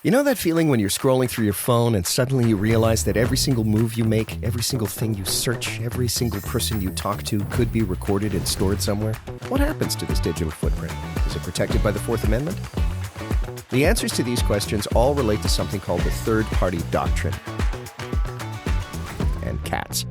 You know that feeling when you're scrolling through your phone and suddenly you realize that every single move you make, every single thing you search, every single person you talk to could be recorded and stored somewhere? What happens to this digital footprint? Is it protected by the Fourth Amendment? The answers to these questions all relate to something called the third-party doctrine and Katz.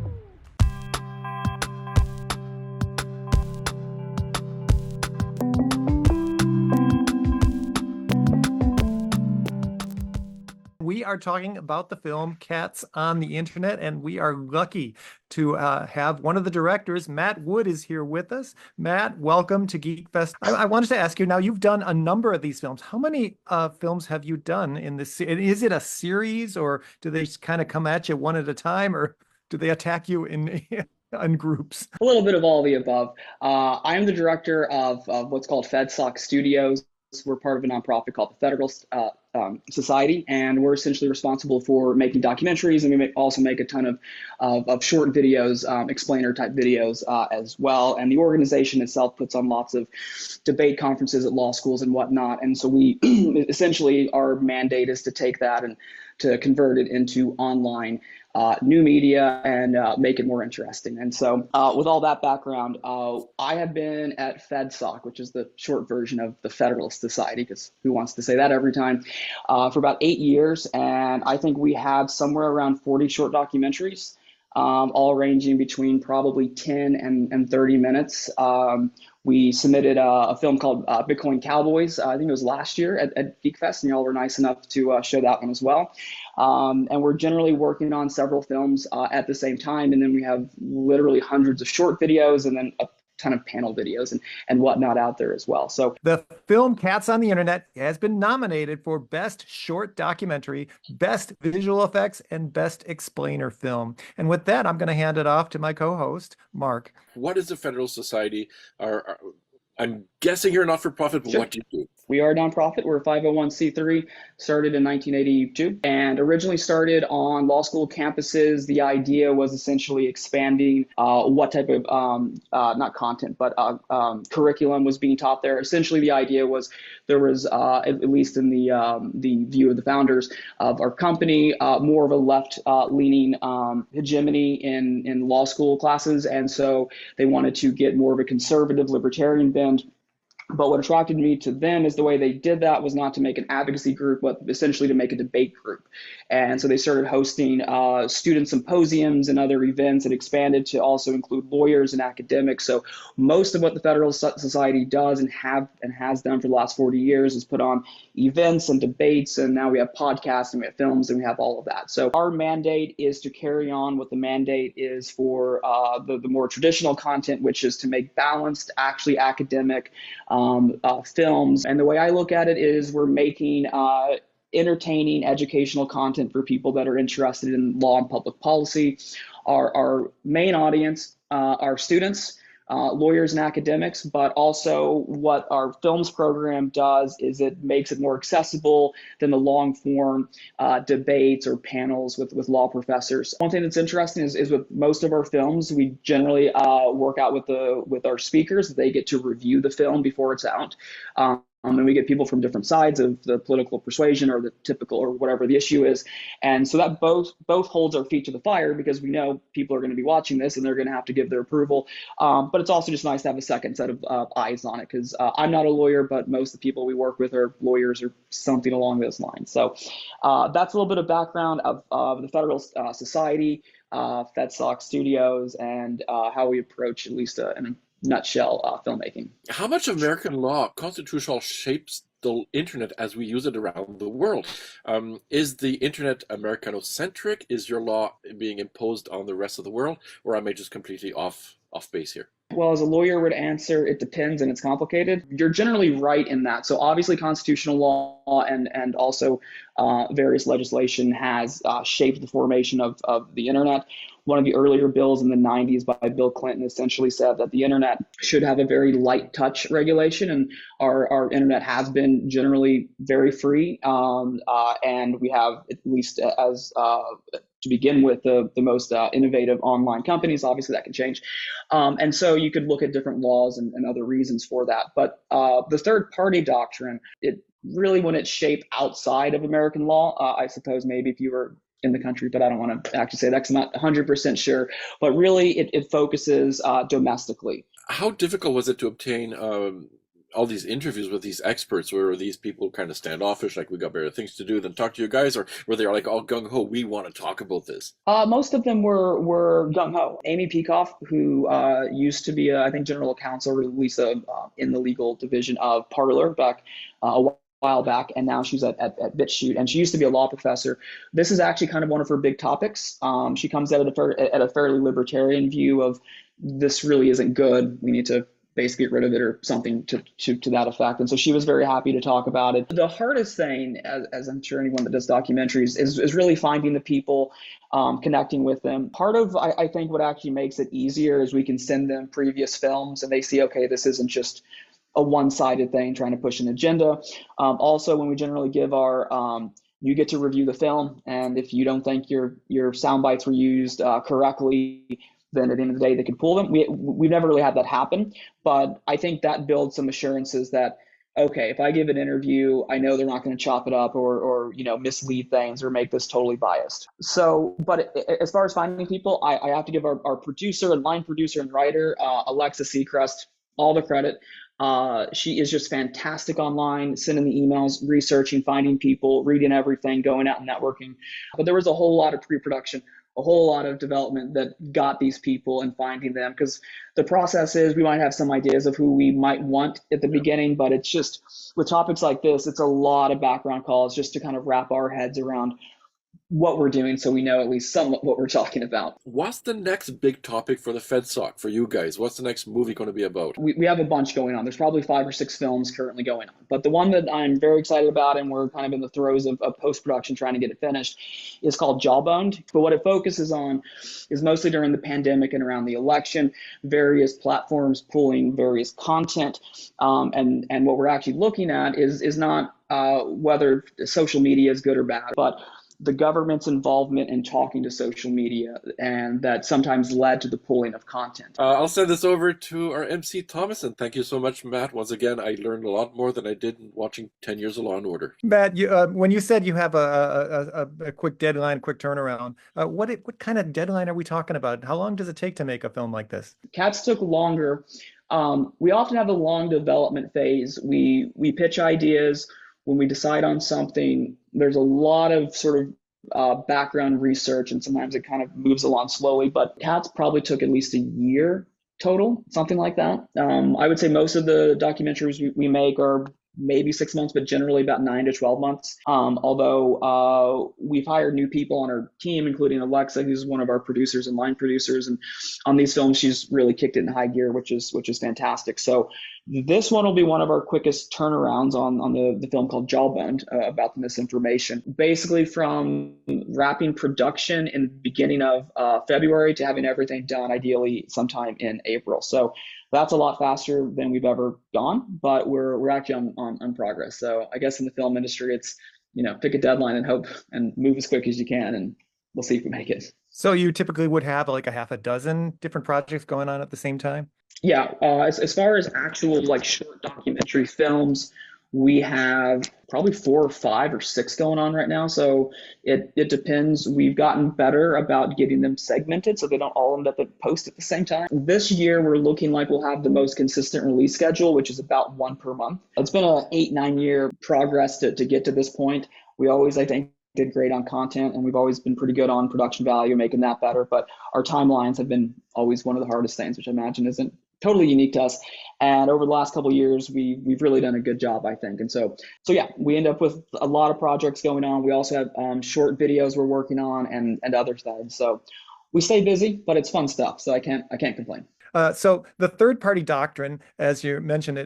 We are talking about the film Katz on the Internet, and we are lucky to have one of the directors. Matt Wood is here with us. Matt, welcome to GeekFest. I wanted to ask you, now you've done a number of these films. How many films have you done in this? Is it a series, or do they kind of come at you one at a time, or do they attack you in groups? A little bit of all the above. I am the director of what's called FedSoc Studios. We're part of a nonprofit called the Federal Society, and we're essentially responsible for making documentaries, and we also make a ton of short videos, explainer type videos as well. And the organization itself puts on lots of debate conferences at law schools and whatnot. And so we essentially, our mandate is to take that and to convert it into online new media and make it more interesting. And so with all that background, I have been at FedSoc, which is the short version of the Federalist Society, because who wants to say that every time, for about 8 years. And I think we have somewhere around 40 short documentaries, all ranging between probably 10 and 30 minutes. We submitted a film called Bitcoin Cowboys, I think it was last year at GeekFest, and y'all were nice enough to show that one as well. And we're generally working on several films at the same time. And then we have literally hundreds of short videos and then a ton of panel videos and whatnot out there as well. So the film Katz on the Internet has been nominated for Best Short Documentary, Best Visual Effects, and Best Explainer Film. And with that, I'm going to hand it off to my co-host, Mark. What is the Federal Society? I'm guessing you're a not-for-profit, but Sure. What do you do? We are a nonprofit. We're a 501c3, started in 1982, and originally started on law school campuses. The idea was essentially expanding what type of, not content, but curriculum was being taught there. Essentially, the idea was there was, at least in the view of the founders of our company, more of a left-leaning hegemony in law school classes, and so they wanted to get more of a conservative libertarian bend. But what attracted me to them is the way they did that was not to make an advocacy group, but essentially to make a debate group. And so they started hosting student symposiums and other events that expanded to also include lawyers and academics. So most of what the Federal Society does and has done for the last 40 years is put on events and debates. And now we have podcasts and we have films and we have all of that. So our mandate is to carry on what the mandate is for the more traditional content, which is to make balanced, actually academic films. And the way I look at it is we're making entertaining educational content for people that are interested in law and public policy. Our main audience are students, lawyers and academics, but also what our films program does is it makes it more accessible than the long form debates or panels with law professors. One thing that's interesting is with most of our films, we generally work out with our speakers. They get to review the film before it's out. And we get people from different sides of the political persuasion or the typical or whatever the issue is. And so that both holds our feet to the fire because we know people are going to be watching this and they're going to have to give their approval. But it's also just nice to have a second set of eyes on it because I'm not a lawyer, but most of the people we work with are lawyers or something along those lines. So that's a little bit of background of the Federal Society, FedSoc Studios, and how we approach at least in a nutshell filmmaking. How much of American law, constitutional, shapes the internet as we use it around the world? Is the internet Americanocentric? Is your law being imposed on the rest of the world? Or am I just completely off base here? Well, as a lawyer would answer, it depends and it's complicated. You're generally right in that. So obviously constitutional law and also various legislation has shaped the formation of the internet. One of the earlier bills in the 90s by Bill Clinton essentially said that the internet should have a very light touch regulation, and our internet has been generally very free. And we have, at least as to begin with, the most innovative online companies. Obviously that can change. And so you could look at different laws and other reasons for that. But the third party doctrine, it really wouldn't shape outside of American law. I suppose maybe if you were in the country, but I don't want to actually say that because I'm not 100% sure. But really, it focuses domestically. How difficult was it to obtain all these interviews with these experts? Were these people kind of standoffish, like we got better things to do than talk to you guys, or were they like all gung ho? We want to talk about this. Most of them were gung ho. Amy Peikoff, who used to be, I think, general counsel, or at least in the legal division of Parler back a while back, and now she's at BitChute, and she used to be a law professor. This is actually kind of one of her big topics. She comes at a fairly libertarian view of this really isn't good. We need to basically get rid of it or something to that effect. And so she was very happy to talk about it. The hardest thing, as I'm sure anyone that does documentaries, is really finding the people, connecting with them. Part of, I think, what actually makes it easier is we can send them previous films and they see, okay, this isn't just a one-sided thing trying to push an agenda. Also, when we generally give our you get to review the film, and if you don't think your sound bites were used correctly, then at the end of the day they can pull them. We've never really had that happen, but I think that builds some assurances that, okay, if I give an interview, I know they're not going to chop it up or mislead things or make this totally biased. So, but as far as finding people, I have to give our producer and line producer and writer, Alexa Seacrest, all the credit. She is just fantastic online, sending the emails, researching, finding people, reading everything, going out and networking. But there was a whole lot of pre-production, a whole lot of development that got these people and finding them, because the process is we might have some ideas of who we might want at the beginning, but it's just with topics like this, it's a lot of background calls just to kind of wrap our heads around what we're doing so we know at least somewhat what we're talking about. What's the next big topic for the FedSoc for you guys? What's the next movie going to be about? We have a bunch going on. There's probably 5 or 6 films currently going on. But the one that I'm very excited about, and we're kind of in the throes of post-production trying to get it finished, is called Jawboned. But what it focuses on is mostly during the pandemic and around the election, various platforms pulling various content. And what we're actually looking at is not whether social media is good or bad, but the government's involvement in talking to social media, and that sometimes led to the pulling of content. I'll send this over to our MC Thomas, and thank you so much, Matt. Once again, I learned a lot more than I did watching 10 years of Law & Order. Matt, when you said you have a quick deadline, quick turnaround, what kind of deadline are we talking about? How long does it take to make a film like this? Katz took longer. We often have a long development phase. We pitch ideas. When we decide on something, there's a lot of sort of background research, and sometimes it kind of moves along slowly. But Katz probably took at least a year total, something like that. I would say most of the documentaries we make are maybe 6 months, but generally about 9 to 12 months. Although we've hired new people on our team, including Alexa, who's one of our producers and line producers. And on these films, she's really kicked it in high gear, which is fantastic. So this one will be one of our quickest turnarounds on the film called Jawboned, about the misinformation. Basically from wrapping production in the beginning of February to having everything done ideally sometime in April. So that's a lot faster than we've ever gone, but we're actually on progress. So I guess in the film industry, it's, pick a deadline and hope and move as quick as you can, and we'll see if we make it. So you typically would have like a half a dozen different projects going on at the same time? Yeah, as far as actual like short documentary films, we have probably 4 or 5 or 6 going on right now. So it depends. We've gotten better about getting them segmented so they don't all end up at post at the same time. This year, we're looking like we'll have the most consistent release schedule, which is about 1 per month. It's been an 8-9 year progress to get to this point. We always, I think, did great on content, and we've always been pretty good on production value, making that better. But our timelines have been always one of the hardest things, which I imagine isn't totally unique to us. And over the last couple of years, we've really done a good job, I think. And so yeah, we end up with a lot of projects going on. We also have short videos we're working on and other things. So we stay busy, but it's fun stuff. So I can't complain. So the third-party doctrine, as you mentioned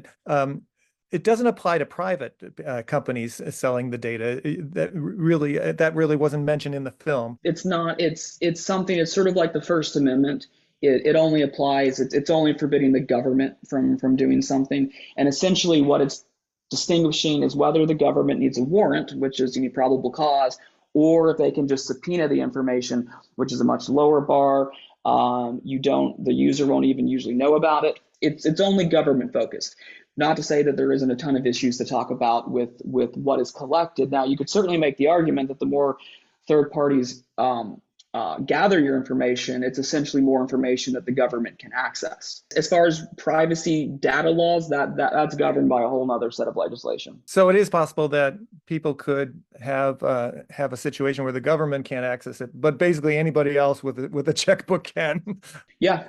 it doesn't apply to private companies selling the data. That really wasn't mentioned in the film. It's not. It's something. It's sort of like the First Amendment. It only applies. It's only forbidding the government from doing something. And essentially, what it's distinguishing is whether the government needs a warrant, which is probable cause, or if they can just subpoena the information, which is a much lower bar. The user won't even usually know about it. It's only government focused. Not to say that there isn't a ton of issues to talk about with what is collected. Now, you could certainly make the argument that the more third parties gather your information, it's essentially more information that the government can access. As far as privacy data laws, that's governed by a whole other set of legislation. So it is possible that people could have a situation where the government can't access it, but basically anybody else with a checkbook can. Yeah.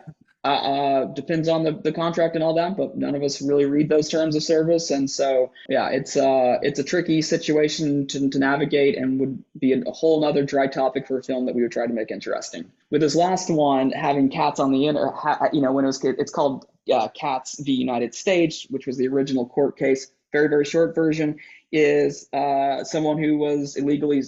Depends on the contract and all that, but none of us really read those terms of service. And so, yeah, it's a tricky situation to navigate, and would be a whole nother dry topic for a film that we would try to make interesting. With this last one, having Katz on the internet, when it's called Katz v. United States, which was the original court case. Very, very short version is someone who was illegally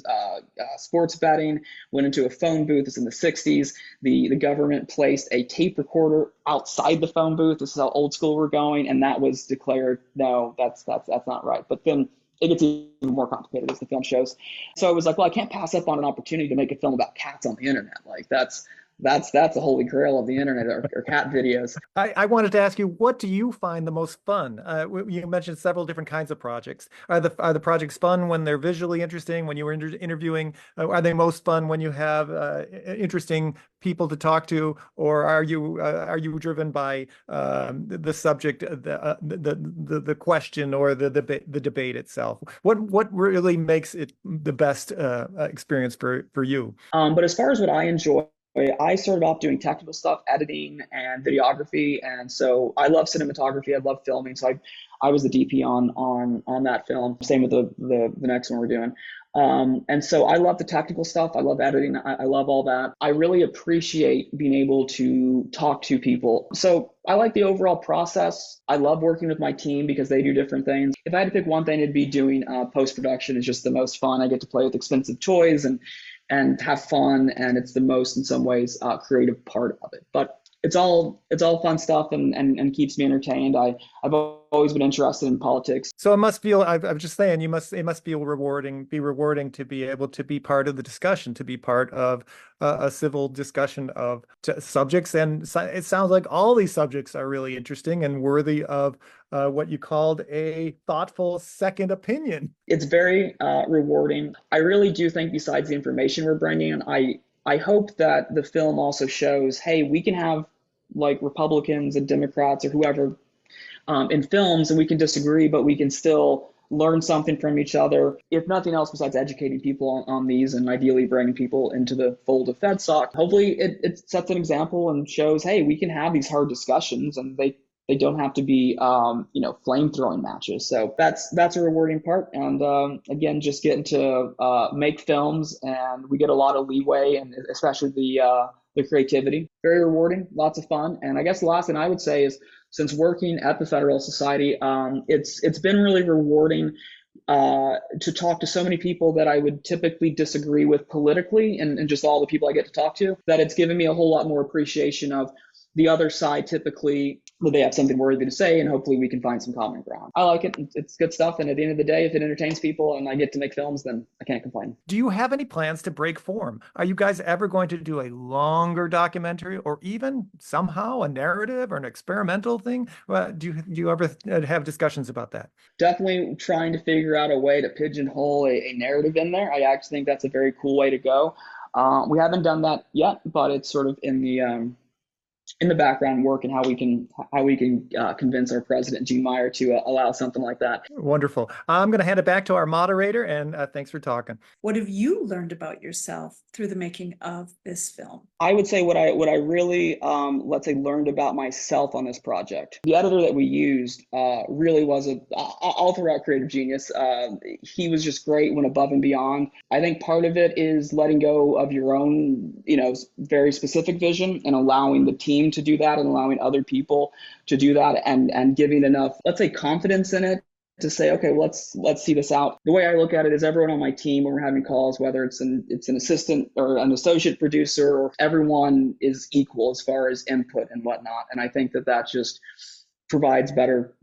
sports betting, went into a phone booth. It's in the 60s. The government placed a tape recorder outside the phone booth. This is how old school we're going. And that was declared, no, that's not right. But then it gets even more complicated as the film shows. So it was like, well, I can't pass up on an opportunity to make a film about cats on the internet. Like that's the holy grail of the internet, or cat videos. I wanted to ask you, what do you find the most fun? You mentioned several different kinds of projects. Are the projects fun when they're visually interesting, when you were interviewing? Are they most fun when you have interesting people to talk to, or are you driven by the subject, the question, or the debate itself? What really makes it the best experience for you? But as far as what I enjoy, I started off doing technical stuff, editing and videography, and so I love cinematography. I love filming, so I was the DP on that film. Same with the next one we're doing. And so I love the technical stuff. I love editing. I love all that. I really appreciate being able to talk to people. So I like the overall process. I love working with my team because they do different things. If I had to pick one thing, it'd be doing post-production. Is just the most fun. I get to play with expensive toys and have fun, and it's the most, in some ways, creative part of it. But it's all fun stuff and keeps me entertained. I've always been interested in politics. So it must feel, I'm just saying, it must feel rewarding to be able to be part of the discussion, to be part of a civil discussion of subjects. And it sounds like all these subjects are really interesting and worthy of what you called a thoughtful second opinion. It's very rewarding. I really do think, besides the information we're bringing, I hope that the film also shows, hey, we can have like Republicans and Democrats or whoever in films, and we can disagree, but we can still learn something from each other. If nothing else, besides educating people on these, and ideally bringing people into the fold of FedSoc, hopefully it sets an example and shows, hey, we can have these hard discussions, and they don't have to be, flame throwing matches. So that's a rewarding part. And again, just getting to make films, and we get a lot of leeway, and especially the creativity. Very rewarding, lots of fun. And I guess the last thing I would say is, since working at the Federal Society, it's been really rewarding to talk to so many people that I would typically disagree with politically, and just all the people I get to talk to, that it's given me a whole lot more appreciation of the other side. Typically, they have something worthy to say, and hopefully we can find some common ground. I like it. It's good stuff. And at the end of the day, if it entertains people and I get to make films, then I can't complain. Do you have any plans to break form? Are you guys ever going to do a longer documentary, or even somehow a narrative or an experimental thing? Do you ever have discussions about that? Definitely trying to figure out a way to pigeonhole a narrative in there. I actually think that's a very cool way to go. We haven't done that yet, but it's sort of in the background work, and how we can convince our president, Gene Meyer, to allow something like that. Wonderful. I'm going to hand it back to our moderator, and thanks for talking. What have you learned about yourself through the making of this film? I would say what I really, let's say, learned about myself on this project. The editor that we used really was all throughout creative genius. He was just great, went above and beyond. I think part of it is letting go of your own, very specific vision, and allowing the team to do that, and allowing other people to do that, and giving enough, let's say, confidence in it to say, okay, let's see this out. The way I look at it is, everyone on my team, when we're having calls, whether it's an assistant or an associate producer, or everyone is equal as far as input and whatnot. And I think that just provides better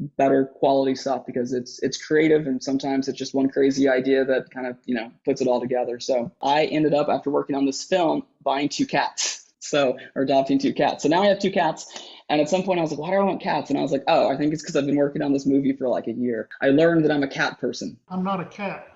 quality stuff, because it's creative, and sometimes it's just one crazy idea that kind of puts it all together. So I ended up, after working on this film, buying 2 cats. Or adopting 2 cats. So now I have 2 cats, And at some point I was like, why do I want cats? And I was like, oh, I think it's because I've been working on this movie for like a year. I learned that I'm a cat person. I'm not a cat.